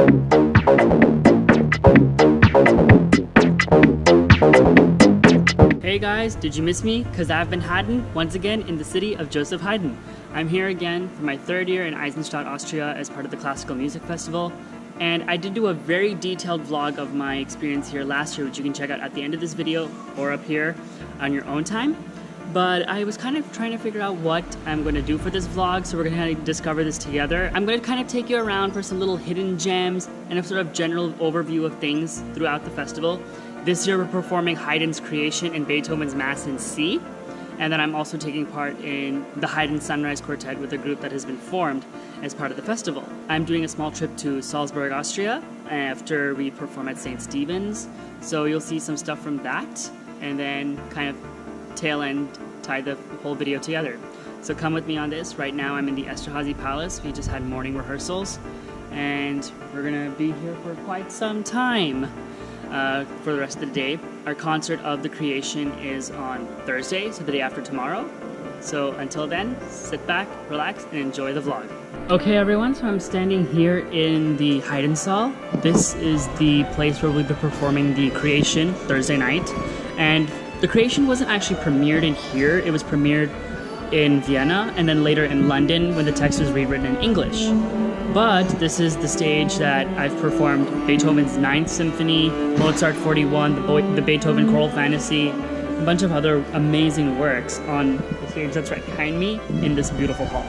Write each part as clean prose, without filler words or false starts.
Hey guys, did you miss me? Cause I've been hiding once again in the city of Joseph Haydn. I'm here again for my third year in Eisenstadt, Austria as part of the Classical Music Festival. And I did do a very detailed vlog of my experience here last year, which you can check out at the end of this video or up here on your own time. But I was kind of trying to figure out what I'm going to do for this vlog, so we're going to kind of discover this together. I'm going to kind of take you around for some little hidden gems and a sort of general overview of things throughout the festival. This year we're performing Haydn's Creation and Beethoven's Mass in C. And then I'm also taking part in the Haydn Sunrise Quartet with a group that has been formed as part of the festival. I'm doing a small trip to Salzburg, Austria after we perform at St. Stephen's. So you'll see some stuff from that and then kind of tail end tie the whole video together. So come with me on this. Right now I'm in the Esterhazy Palace. We just had morning rehearsals and we're gonna be here for quite some time. For the rest of the day. Our concert of the Creation is on Thursday, so the day after tomorrow. So until then, sit back, relax, and enjoy the vlog. Okay everyone, so I'm standing here in the Haydn Saal. This is the place where we'll be performing the Creation Thursday night. And the Creation wasn't actually premiered in here, it was premiered in Vienna and then later in London when the text was rewritten in English. But this is the stage that I've performed Beethoven's 9th Symphony, Mozart 41, the Beethoven Choral Fantasy, a bunch of other amazing works on the stage that's right behind me in this beautiful hall.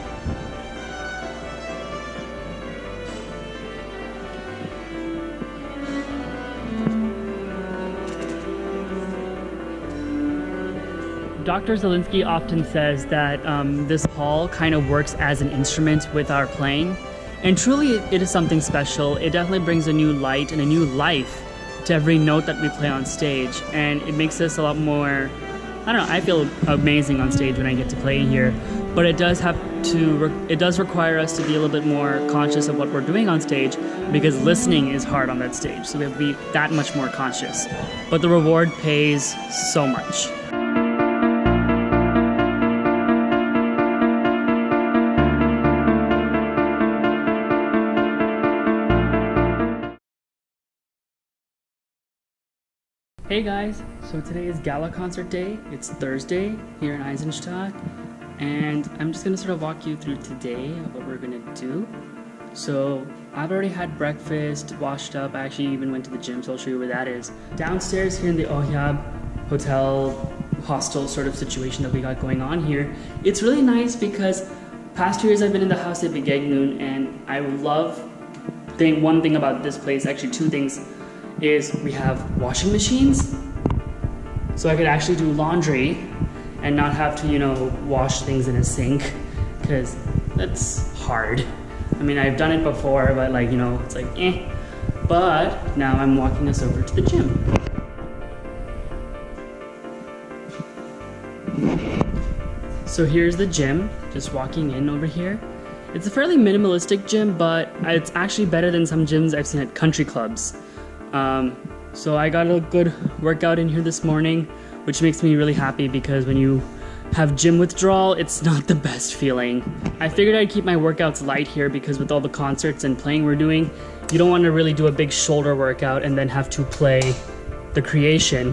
Dr. Zielinski often says that this hall kind of works as an instrument with our playing. And truly, it is something special. It definitely brings a new light and a new life to every note that we play on stage. And it makes us a lot more, I don't know, I feel amazing on stage when I get to play here. But it does require us to be a little bit more conscious of what we're doing on stage because listening is hard on that stage. So we have to be that much more conscious. But the reward pays so much. Hey guys, so today is gala concert day. It's Thursday here in Eisenstadt, and I'm just gonna sort of walk you through today of what we're gonna do. So I've already had breakfast, washed up. I actually even went to the gym, so I'll show you where that is. Downstairs here in the Ohyab hotel, hostel sort of situation that we got going on here. It's really nice because past 2 years I've been in the house at Begegnung, and I love one thing about this place, actually two things, is we have washing machines, so I could actually do laundry and not have to, you know, wash things in a sink, because that's hard. I mean, I've done it before, but like, you know, it's like, eh. But now I'm walking us over to the gym. So here's the gym, just walking in over here. It's a fairly minimalistic gym, but it's actually better than some gyms I've seen at country clubs. So I got a good workout in here this morning, which makes me really happy because when you have gym withdrawal, it's not the best feeling. I figured I'd keep my workouts light here because with all the concerts and playing we're doing, you don't want to really do a big shoulder workout and then have to play the Creation,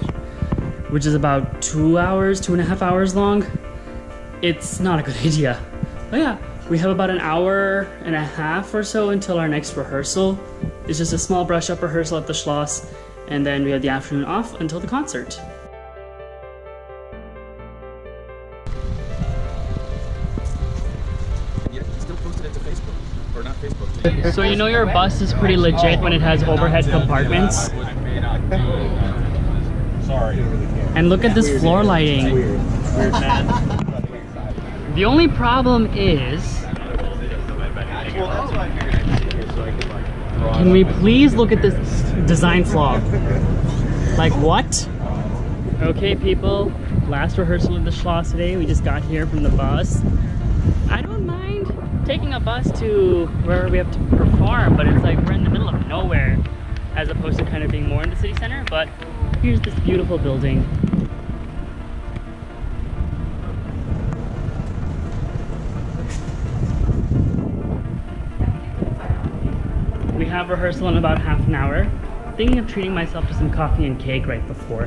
which is about 2 hours, 2.5 hours long. It's not a good idea. But yeah, we have about an hour and a half or so until our next rehearsal. It's just a small brush-up rehearsal at the Schloss, and then we have the afternoon off until the concert. Yeah, still posted it to Facebook, or not Facebook. So you know your bus is pretty legit when it has overhead compartments. Sorry. And look at this floor lighting. The only problem is, can we please look at this design flaw? Like what? Okay people, last rehearsal of the Schloss today. We just got here from the bus. I don't mind taking a bus to where we have to perform, but it's like we're in the middle of nowhere as opposed to kind of being more in the city center. But here's this beautiful building. We have rehearsal in about half an hour. Thinking of treating myself to some coffee and cake right before.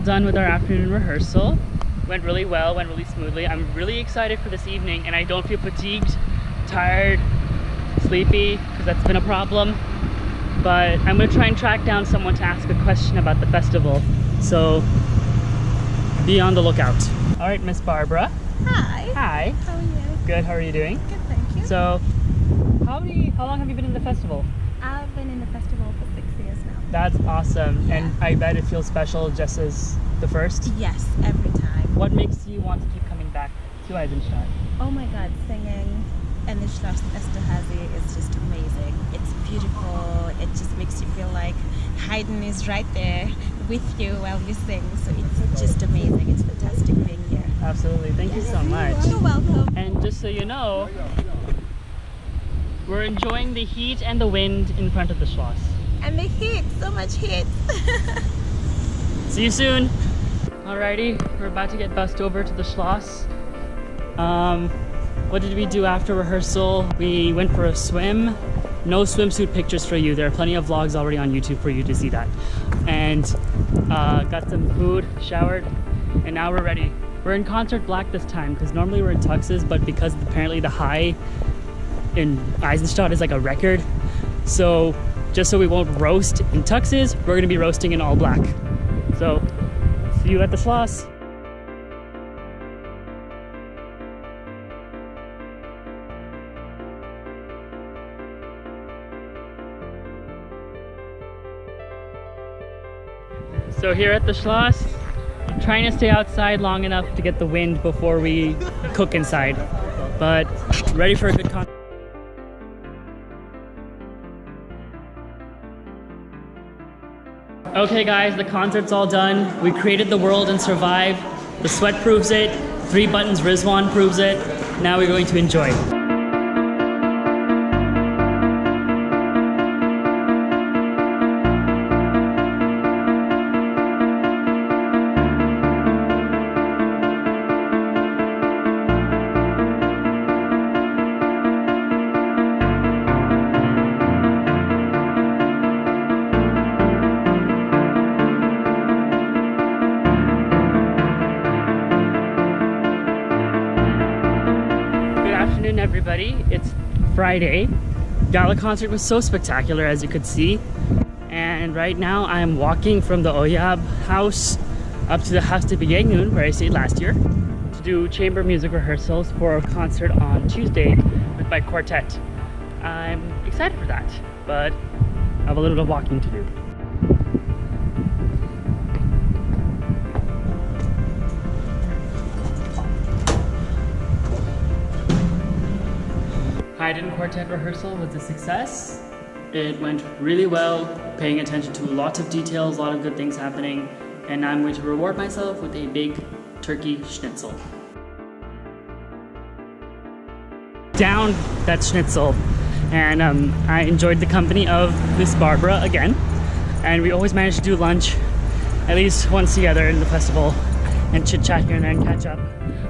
Done with our afternoon rehearsal. Went really well, went really smoothly. I'm really excited for this evening, and I don't feel fatigued, tired, sleepy, because that's been a problem. But I'm gonna try and track down someone to ask a question about the festival. So be on the lookout. All right, Miss Barbara. Hi. Hi. How are you? Good, how are you doing? Good, thank you. So how long have you been in the festival? I've been in the festival for 6 years now. That's awesome. Yeah. And I bet it feels special just as the first. Yes, every time. What makes you want to keep coming back to Eisenstadt? Oh my god, singing in the Schloss Esterhazy is just amazing. It's beautiful. It just makes you feel like Haydn is right there with you while you sing. So it's just amazing. It's fantastic being here. Absolutely. Thank you so much. You're welcome. And just so you know, we're enjoying the heat and the wind in front of the Schloss. And the heat, so much heat. See you soon. Alrighty, we're about to get bussed over to the Schloss. What did we do after rehearsal? We went for a swim. No swimsuit pictures for you. There are plenty of vlogs already on YouTube for you to see that. And got some food, showered, and now we're ready. We're in concert black this time because normally we're in tuxes, but because apparently the high in Eisenstadt is like a record, so just so we won't roast in tuxes, we're gonna be roasting in all black. So, see you at the Schloss. So here at the Schloss, trying to stay outside long enough to get the wind before we cook inside, but ready for a good concert. Okay guys, the concert's all done. We created the world and survived. The sweat proves it. 3 buttons Rizwan proves it. Now we're going to enjoy. Everybody, it's Friday. Gala concert was so spectacular, as you could see, and right now I'm walking from the Oyab house up to the Haus der Begegnung, where I stayed last year, to do chamber music rehearsals for a concert on Tuesday with my quartet. I'm excited for that, but I have a little bit of walking to do. Haydn Quartet rehearsal was a success. It went really well, paying attention to lots of details, a lot of good things happening, and I'm going to reward myself with a big turkey schnitzel. Down that schnitzel, and I enjoyed the company of Miss Barbara again, and we always managed to do lunch at least once together in the festival and chit-chat here and there and catch up.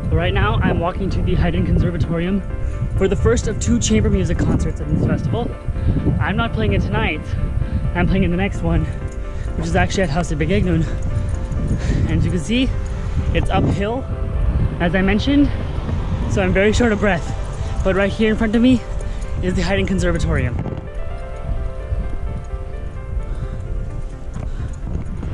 But right now I'm walking to the Haydn Conservatorium for the first of 2 chamber music concerts at this festival. I'm not playing it tonight, I'm playing in the next one, which is actually at Haus der Begegnung. And as you can see, it's uphill, as I mentioned, so I'm very short of breath. But right here in front of me is the Haydn Conservatorium.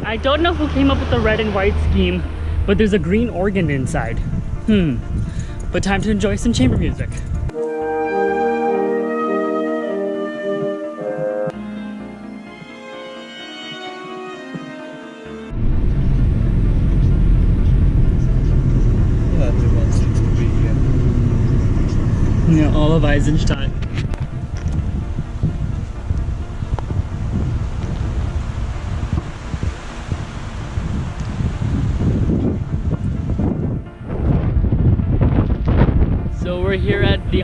I don't know who came up with the red and white scheme, but there's a green organ inside. But time to enjoy some chamber music. Everyone seems to be here. Yeah, all of Eisenstadt. So we're here at the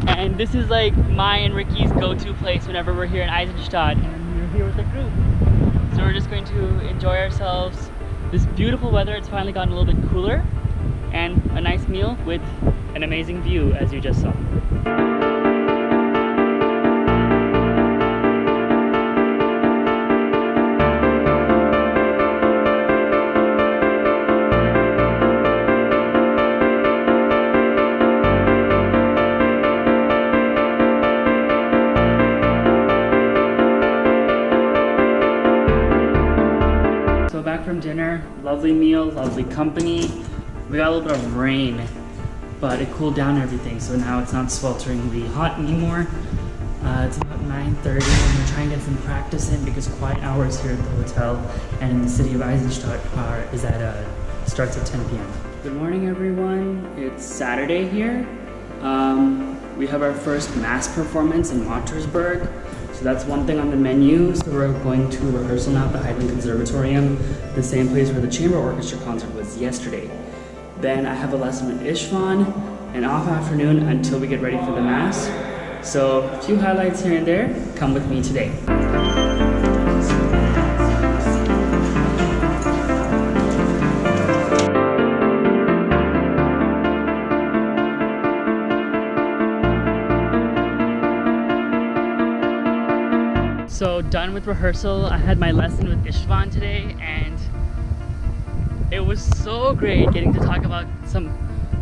and this is like my and Ricky's go-to place whenever we're here in Eisenstadt, and we're here with the group. So we're just going to enjoy ourselves. This beautiful weather, it's finally gotten a little bit cooler, and a nice meal with an amazing view, as you just saw. Back from dinner, lovely meal, lovely company. We got a little bit of rain, but it cooled down everything, so now it's not swelteringly hot anymore. It's about 9:30, and we're trying to get some practice in because quiet hours here at the hotel and in the city of Eisenstadt starts at 10 p.m. Good morning, everyone. It's Saturday here. We have our first mass performance in Mattersburg. So that's one thing on the menu. So we're going to rehearsal now at the Haydn Conservatorium, the same place where the chamber orchestra concert was yesterday. Then I have a lesson with Rizwan, an off afternoon until we get ready for the mass. So a few highlights here and there. Come with me today. So done with rehearsal. I had my lesson with Rizwan today, and it was so great getting to talk about some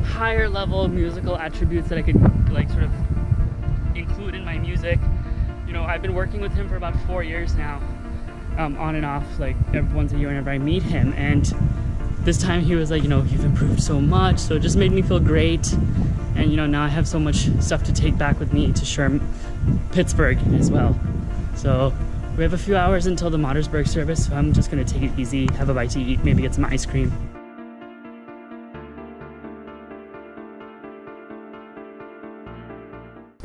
higher level musical attributes that I could like sort of include in my music. You know, I've been working with him for about 4 years now, on and off, like once a year whenever I meet him, and this time he was like, you know, you've improved so much, so it just made me feel great. And you know, now I have so much stuff to take back with me to share Pittsburgh as well. So we have a few hours until the Mattersburg service, so I'm just gonna take it easy, have a bite to eat, maybe get some ice cream.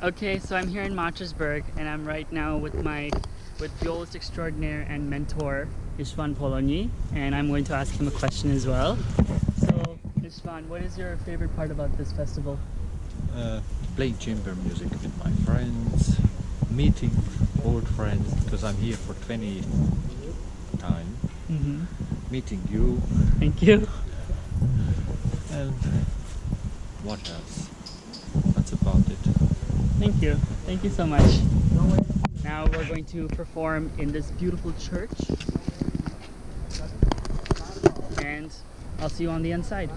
Okay, so I'm here in Mattersburg, and I'm right now with violist extraordinaire and mentor Rizwan Polonyi, and I'm going to ask him a question as well. So Rizwan, what is your favorite part about this festival? Playing chamber music with my friends, meeting old friends, because I'm here for 20 time. Meeting you. Thank you. And what else? That's about it. Thank you. Thank you so much. Now we're going to perform in this beautiful church, and I'll see you on the inside.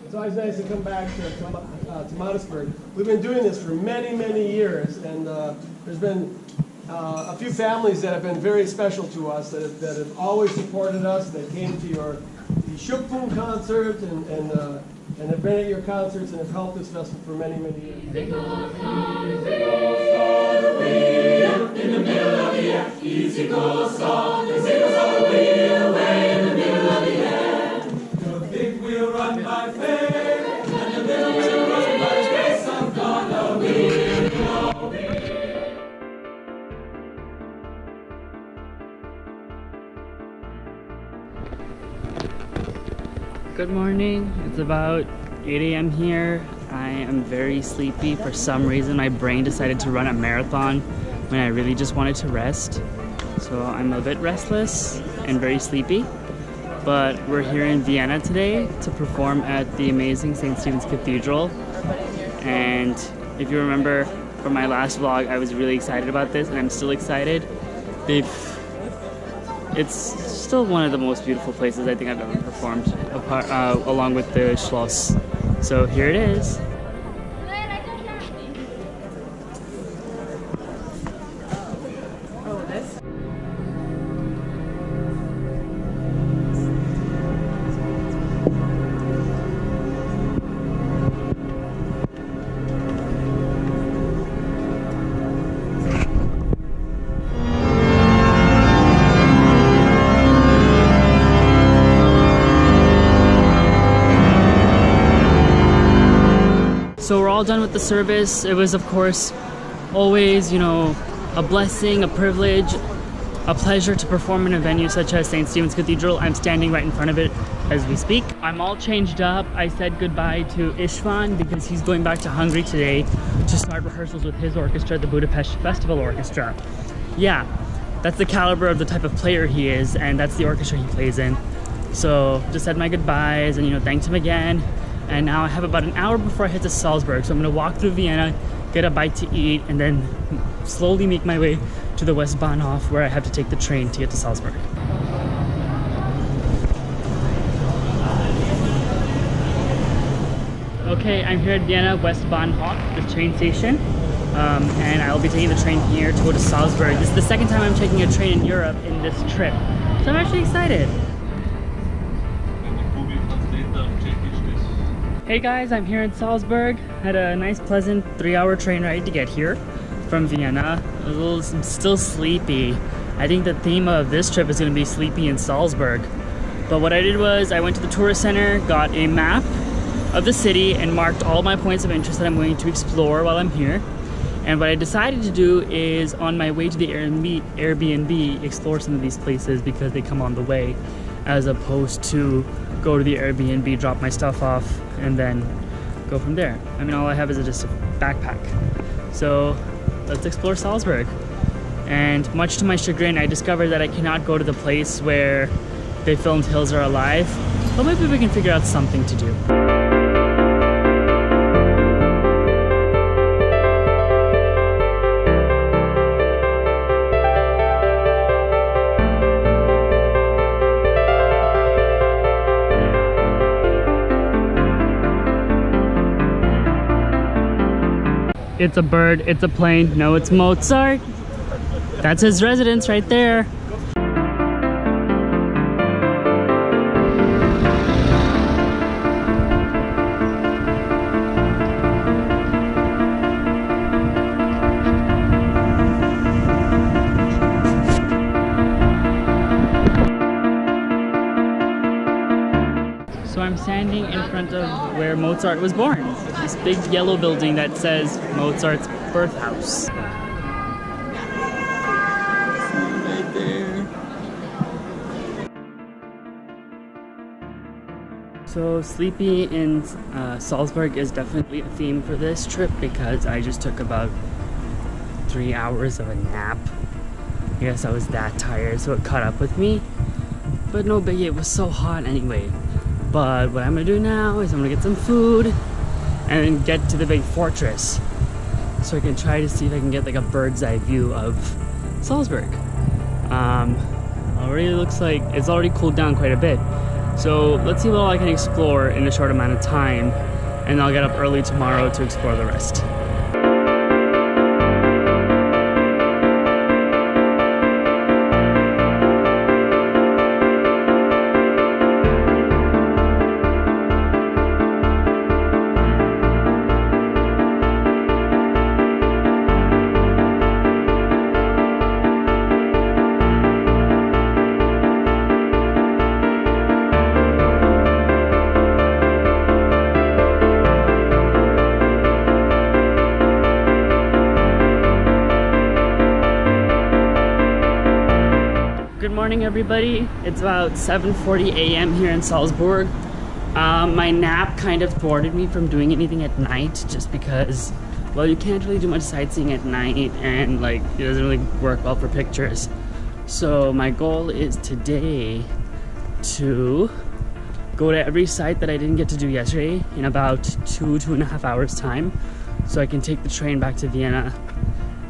It's always nice to come back to Mattersburg. We've been doing this for many, many years, and there's been a few families that have been very special to us that have always supported us. They came to the Schöpfung concert and have been at your concerts and have helped this festival for many, many years. In the middle of the air, easy goes on. The signals on the wheel away in the middle of the air. will run by faith, and the little will run by grace of God. The will know me. Good morning. It's about 8 a.m. here. I am very sleepy. For some reason, my brain decided to run a marathon when I really just wanted to rest. So I'm a bit restless and very sleepy. But we're here in Vienna today to perform at the amazing St. Stephen's Cathedral. And if you remember from my last vlog, I was really excited about this, and I'm still excited. It's still one of the most beautiful places I think I've ever performed, along with the Schloss. So here it is. So we're all done with the service. It was, of course, always, you know, a blessing, a privilege, a pleasure to perform in a venue such as St. Stephen's Cathedral. I'm standing right in front of it as we speak. I'm all changed up. I said goodbye to Rizwan because he's going back to Hungary today to start rehearsals with his orchestra, the Budapest Festival Orchestra. Yeah, that's the caliber of the type of player he is, and that's the orchestra he plays in. So just said my goodbyes and, you know, thanked him again. And now I have about an hour before I head to Salzburg, so I'm gonna walk through Vienna, get a bite to eat, and then slowly make my way to the Westbahnhof, where I have to take the train to get to Salzburg. Okay, I'm here at Vienna Westbahnhof, the train station, and I'll be taking the train here to go to Salzburg. This is the second time I'm taking a train in Europe in this trip, so I'm actually excited. Hey guys, I'm here in Salzburg. Had a nice pleasant 3-hour train ride to get here from Vienna. I'm still sleepy. I think the theme of this trip is going to be sleepy in Salzburg. But what I did was I went to the tourist center, got a map of the city, and marked all my points of interest that I'm going to explore while I'm here. And what I decided to do is, on my way to the Airbnb, explore some of these places because they come on the way, as opposed to go to the Airbnb, drop my stuff off, and then go from there. I mean, all I have is just a backpack. So let's explore Salzburg. And much to my chagrin, I discovered that I cannot go to the place where they filmed Hills Are Alive, but maybe we can figure out something to do. It's a bird, it's a plane, no, it's Mozart. That's his residence right there. So I'm standing in front of where Mozart was born. This big yellow building that says Mozart's birth house. Right there. So sleepy in Salzburg is definitely a theme for this trip because I just took about 3 hours of a nap. I guess I was that tired, so it caught up with me. But no biggie, it was so hot anyway. But what I'm gonna do now is I'm gonna get some food and then get to the big fortress so I can try to see if I can get like a bird's eye view of Salzburg. Already looks like it's already cooled down quite a bit. So let's see what all I can explore in a short amount of time, and I'll get up early tomorrow to explore the rest. morning, everybody. It's about 7:40 a.m. here in Salzburg. My nap kind of thwarted me from doing anything at night just because, well, you can't really do much sightseeing at night and like it doesn't really work well for pictures. So my goal is today to go to every site that I didn't get to do yesterday in about 2.5 hours time, so I can take the train back to Vienna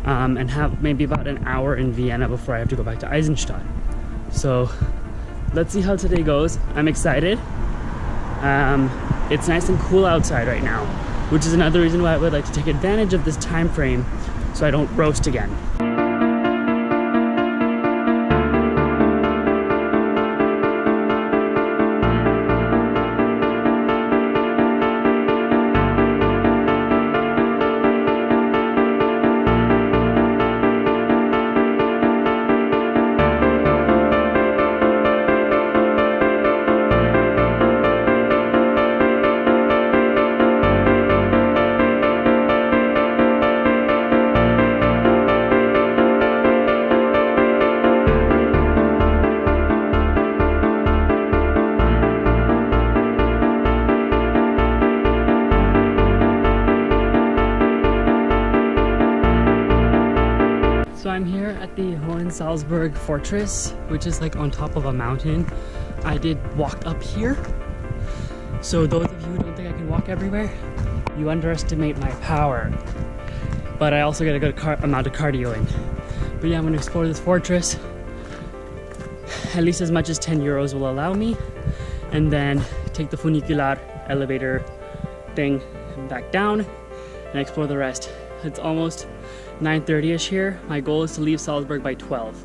and have maybe about an hour in Vienna before I have to go back to Eisenstadt. So let's see how today goes. I'm excited. It's nice and cool outside right now, which is another reason why I would like to take advantage of this time frame so I don't roast again. So I'm here at the Salzburg fortress, which is like on top of a mountain. I did walk up here. So those of you who don't think I can walk everywhere, you underestimate my power. But I also get a good amount of cardio in. But yeah, I'm gonna explore this fortress. At least as much as 10 euros will allow me. And then take the funicular elevator thing back down and explore the rest. It's almost 9:30ish here. My goal is to leave Salzburg by 12.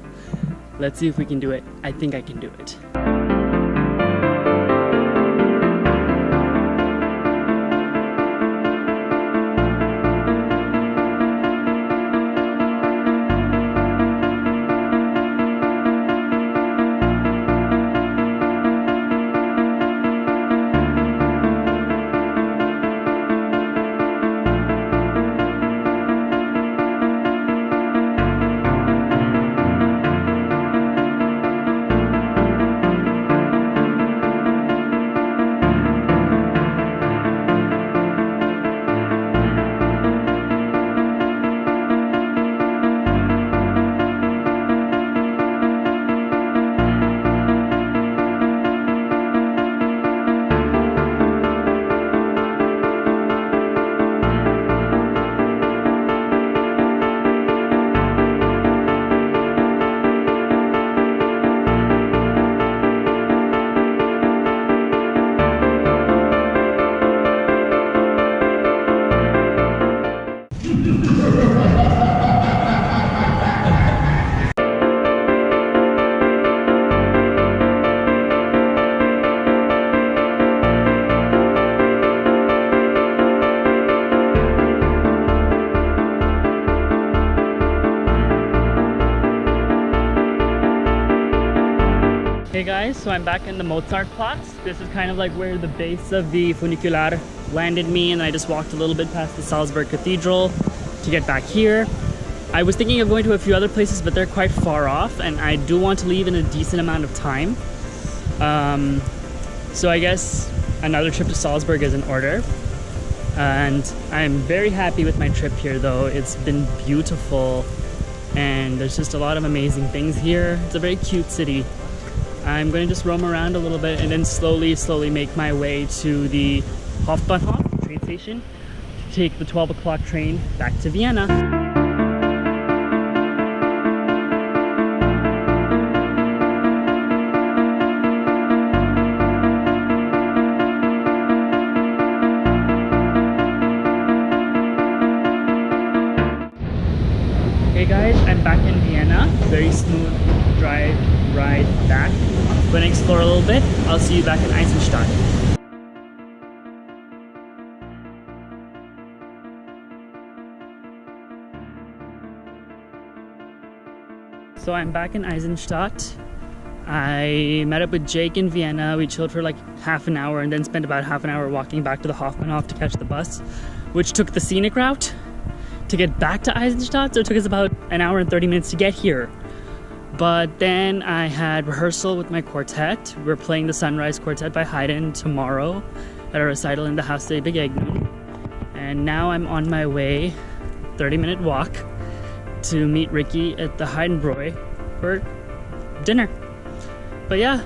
Let's see if we can do it. I think I can do it. Hey guys, so I'm back in the Mozartplatz. This is kind of like where the base of the funicular landed me, and I just walked a little bit past the Salzburg Cathedral to get back here. I was thinking of going to a few other places, but they're quite far off, and I do want to leave in a decent amount of time. So I guess another trip to Salzburg is in order. And I'm very happy with my trip here though. It's been beautiful, and there's just a lot of amazing things here. It's a very cute city. I'm going to just roam around a little bit and then slowly make my way to the Hauptbahnhof train station to take the 12 o'clock train back to Vienna. Hey guys, I'm back in Vienna. Very smooth ride back. I'm going to explore a little bit. I'll see you back in Eisenstadt. So I'm back in Eisenstadt. I met up with Jake in Vienna. We chilled for like half an hour and then spent about half an hour walking back to the Hauptbahnhof to catch the bus, which took the scenic route to get back to Eisenstadt. So it took us about an hour and 30 minutes to get here. But then I had rehearsal with my quartet. We're playing the Sunrise Quartet by Haydn tomorrow at a recital in the Haus der Begegnung. And now I'm on my way, 30-minute walk, to meet Ricky at the Heidenbräu for dinner. But yeah,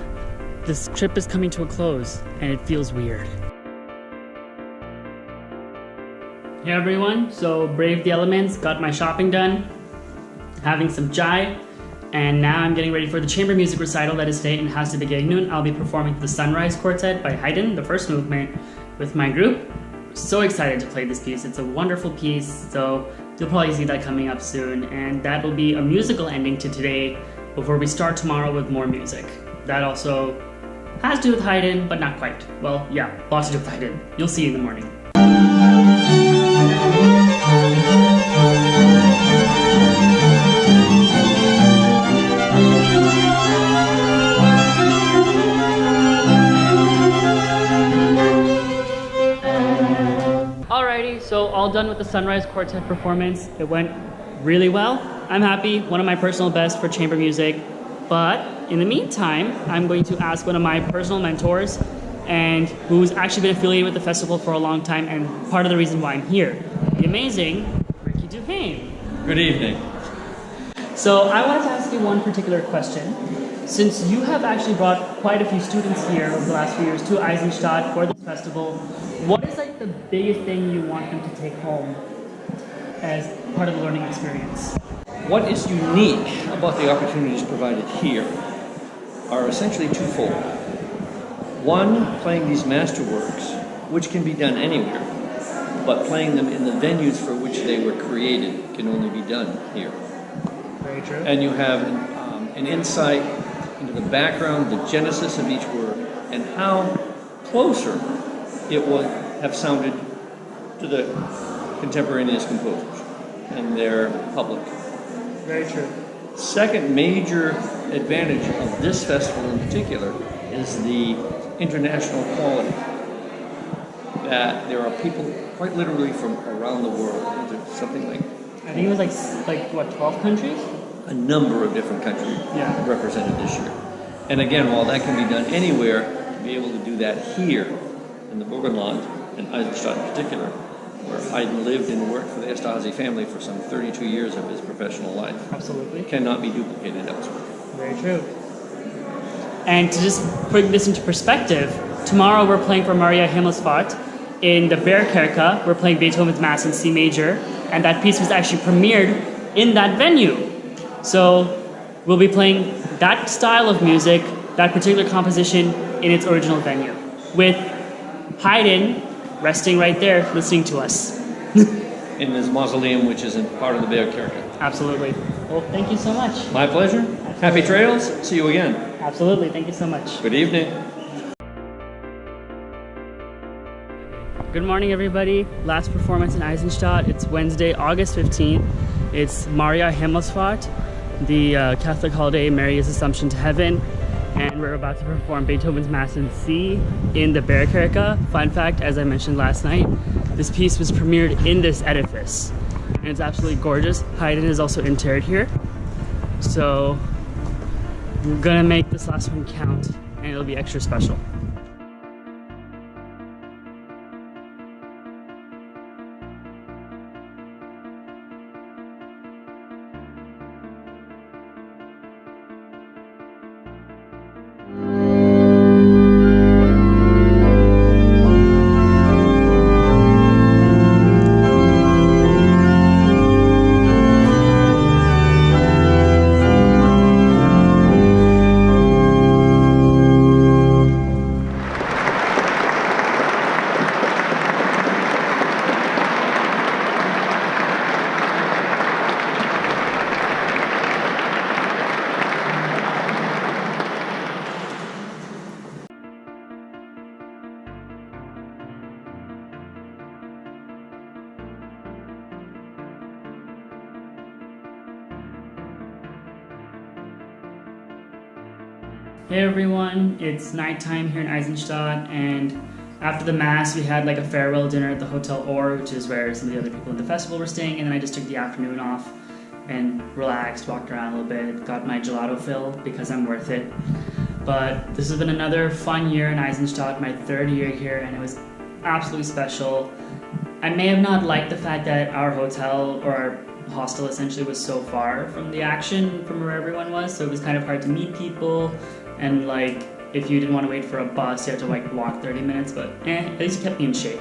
this trip is coming to a close and it feels weird. Hey everyone, so braved the elements, got my shopping done, having some chai, and now I'm getting ready for the chamber music recital that is today in Haus der Begegnung. I'll be performing the Sunrise Quartet by Haydn, the first movement, with my group. So excited to play this piece. It's a wonderful piece, so you'll probably see that coming up soon. And that will be a musical ending to today before we start tomorrow with more music. That also has to do with Haydn, but not quite. Well, yeah, lots to do with Haydn. You'll see in the morning. Alrighty, so all done with the Sunrise Quartet performance. It went really well. I'm happy, one of my personal best for chamber music. But in the meantime, I'm going to ask one of my personal mentors and who's actually been affiliated with the festival for a long time and part of the reason why I'm here, the amazing Ricky Duhane. Good evening. So I wanted to ask you one particular question. Since you have actually brought quite a few students here over the last few years to Eisenstadt for this festival, what is like the biggest thing you want them to take home as part of the learning experience? What is unique about the opportunities provided here are essentially twofold. One, playing these masterworks, which can be done anywhere, but playing them in the venues for which they were created can only be done here. Very true. And you have an insight into the background, the genesis of each work, and how closer it would have sounded to the contemporaneous composers and their public. Very true. Second major advantage of this festival in particular is the international quality. That there are people quite literally from around the world. There's something like, I think it was like what, 12 countries? a number of different countries represented this year. And again, while that can be done anywhere, to be able to do that here in the Burgenland, and Eisenstadt in particular, where Haydn lived and worked for the Esterházy family for some 32 years of his professional life. Absolutely. Cannot be duplicated elsewhere. Very true. And to just put this into perspective, tomorrow we're playing for Maria Himmelfahrt in the Bergkirche. We're playing Beethoven's Mass in C major, and that piece was actually premiered in that venue. So we'll be playing that style of music, that particular composition in its original venue, with Haydn resting right there listening to us. In his mausoleum, which is in part of the Bergkirche. Absolutely. Well, thank you so much. My pleasure. Happy trails. See you again. Absolutely. Thank you so much. Good evening. Good morning, everybody. Last performance in Eisenstadt. It's Wednesday, August 15th. It's Maria Himmelfahrt, the Catholic holiday, Mary's Assumption to Heaven. And we're about to perform Beethoven's Mass in C in the Bergkirche. Fun fact, as I mentioned last night, this piece was premiered in this edifice. And it's absolutely gorgeous. Haydn is also interred here. So we're gonna make this last one count, and it'll be extra special. Hey everyone, it's nighttime here in Eisenstadt, and after the Mass we had like a farewell dinner at the Hotel Or, which is where some of the other people in the festival were staying, and then I just took the afternoon off and relaxed, walked around a little bit, got my gelato fill because I'm worth it. But this has been another fun year in Eisenstadt, my 3rd year here, and it was absolutely special. I may have not liked the fact that our hotel, or our hostel essentially, was so far from the action from where everyone was, so it was kind of hard to meet people, and like if you didn't want to wait for a bus, you had to like walk 30 minutes, but at least it kept me in shape.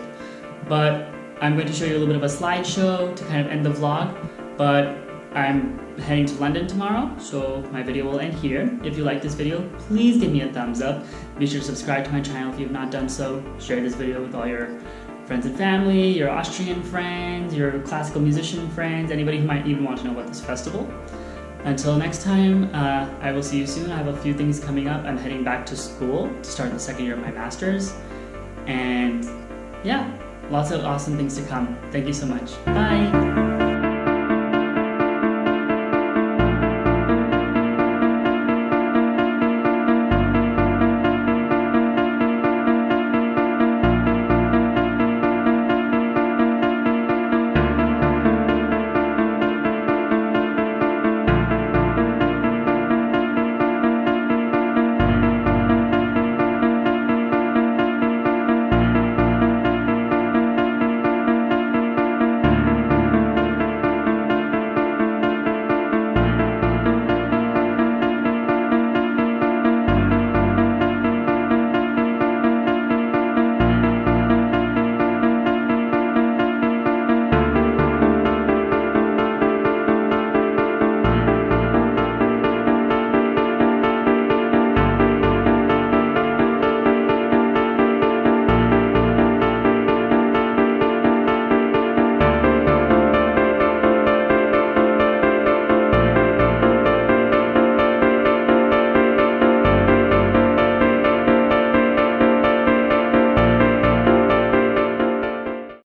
But I'm going to show you a little bit of a slideshow to kind of end the vlog, but I'm heading to London tomorrow, so my video will end here. If you like this video, please give me a thumbs up. Be sure to subscribe to my channel if you have not done so. Share this video with all your friends and family, your Austrian friends, your classical musician friends, anybody who might even want to know about this festival. Until next time, I will see you soon. I have a few things coming up. I'm heading back to school to start the 2nd year of my master's. And yeah, lots of awesome things to come. Thank you so much. Bye!